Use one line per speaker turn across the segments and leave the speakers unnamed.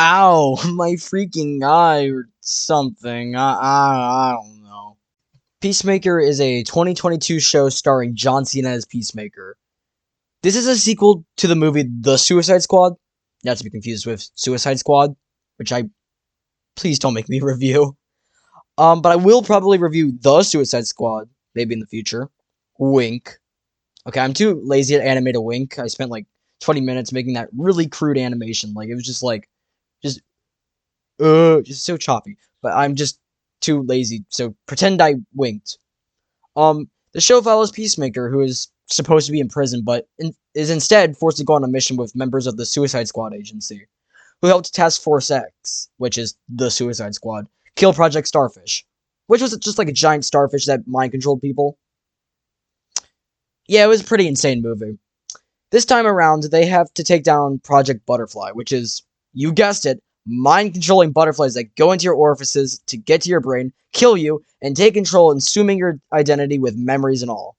Ow, my freaking eye or something. I don't know. Peacemaker is a 2022 show starring John Cena as Peacemaker. This is a sequel to the movie The Suicide Squad, not to be confused with Suicide Squad, which I please don't make me review. But I will probably review The Suicide Squad, maybe in the future. Wink. Okay, I'm too lazy to animate a wink. I spent like 20 minutes making that really crude animation. Like, it was just, just so choppy. But I'm just too lazy, so pretend I winked. The show follows Peacemaker, who is supposed to be in prison, but is instead forced to go on a mission with members of the Suicide Squad agency, who helped Task Force X, which is the Suicide Squad, kill Project Starfish, which was just like a giant starfish that mind-controlled people. Yeah, it was a pretty insane movie. This time around, they have to take down Project Butterfly, which is, you guessed it, mind-controlling butterflies that go into your orifices to get to your brain, kill you, and take control, assuming your identity with memories and all.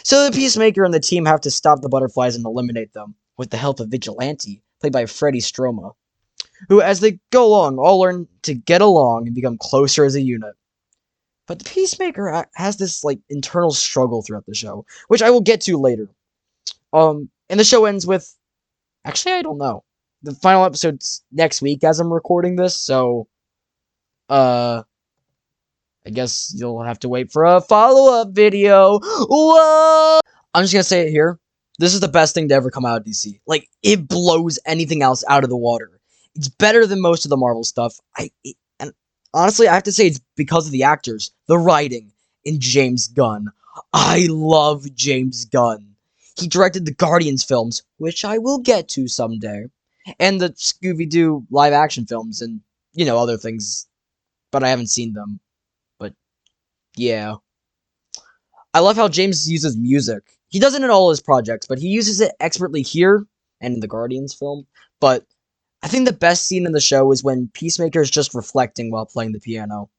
So the Peacemaker and the team have to stop the butterflies and eliminate them, with the help of Vigilante, played by Freddie Stroma, who, as they go along, all learn to get along and become closer as a unit. But the Peacemaker has this, like, internal struggle throughout the show, which I will get to later. And the show ends with... Actually, I don't know. The final episode's next week as I'm recording this, so... I guess you'll have to wait for a follow-up video. Whoa! I'm just gonna say it here. This is the best thing to ever come out of DC. Like, it blows anything else out of the water. It's better than most of the Marvel stuff. And honestly, I have to say it's because of the actors, the writing, and James Gunn. I love James Gunn. He directed the Guardians films, which I will get to someday, and the Scooby-Doo live-action films, and, you know, other things, but I haven't seen them. But, yeah. I love how James uses music. He does it in all his projects, but he uses it expertly here, and in the Guardians film, but I think the best scene in the show is when Peacemaker is just reflecting while playing the piano.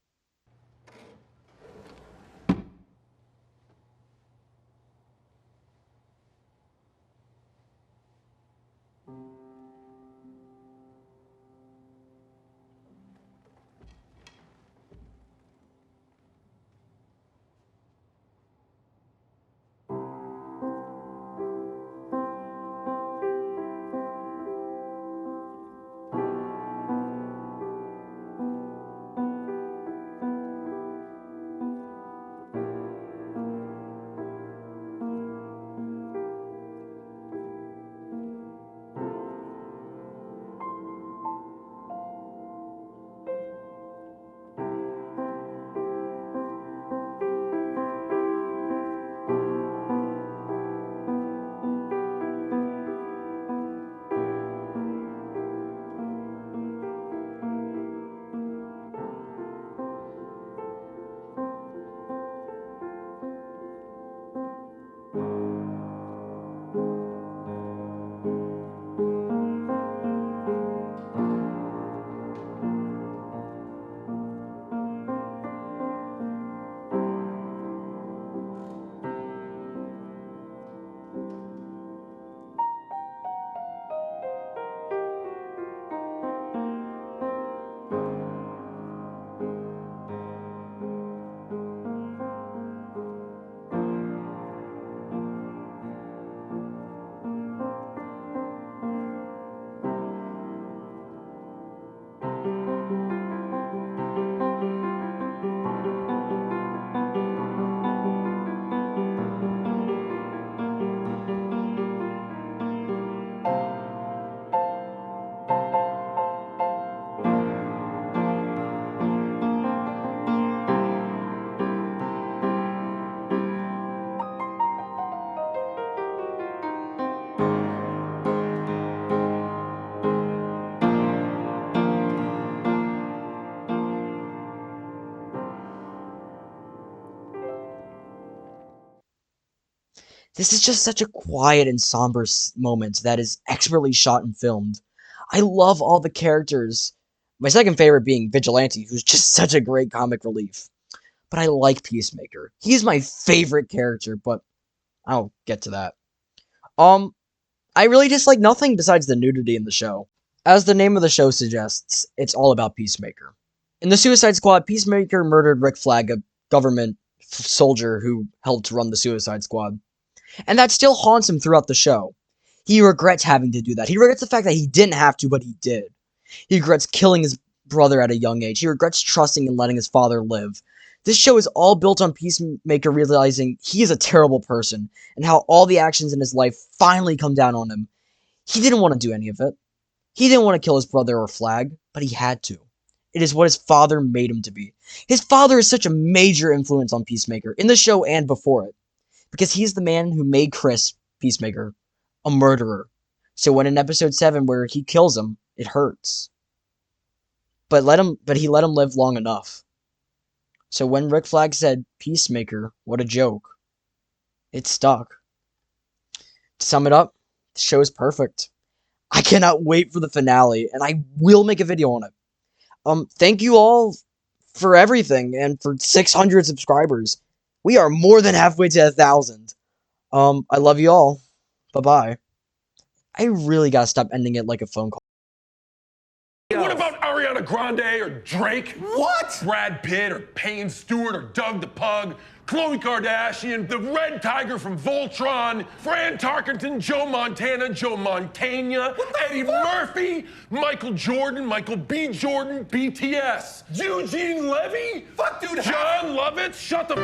This is just such a quiet and somber moment that is expertly shot and filmed. I love all the characters. My second favorite being Vigilante, who's just such a great comic relief. But I like Peacemaker. He's my favorite character, but I'll get to that. I really dislike nothing besides the nudity in the show. As the name of the show suggests, it's all about Peacemaker. In the Suicide Squad, Peacemaker murdered Rick Flag, a government soldier who helped run the Suicide Squad. And that still haunts him throughout the show. He regrets having to do that. He regrets the fact that he didn't have to, but he did. He regrets killing his brother at a young age. He regrets trusting and letting his father live. This show is all built on Peacemaker realizing he is a terrible person, and how all the actions in his life finally come down on him. He didn't want to do any of it. He didn't want to kill his brother or Flag, but he had to. It is what his father made him to be. His father is such a major influence on Peacemaker, in the show and before it, because he's the man who made Chris, Peacemaker, a murderer. So when in episode 7 where he kills him, it hurts. But he let him live long enough. So when Rick Flag said, Peacemaker, what a joke, it stuck. To sum it up, the show is perfect. I cannot wait for the finale, and I will make a video on it. Thank you all for everything, and for 600 subscribers. We are more than halfway to 1,000. I love you all. Bye-bye. I really gotta stop ending it like a phone call.
What about Ariana Grande or Drake?
What?
Brad Pitt or Payne Stewart or Doug the Pug? Khloe Kardashian, the Red Tiger from Voltron, Fran Tarkenton, Joe Montana, Joe Montana, Eddie Murphy, Michael Jordan, Michael B. Jordan, BTS, Eugene Levy?
Fuck, dude.
John Lovitz, shut the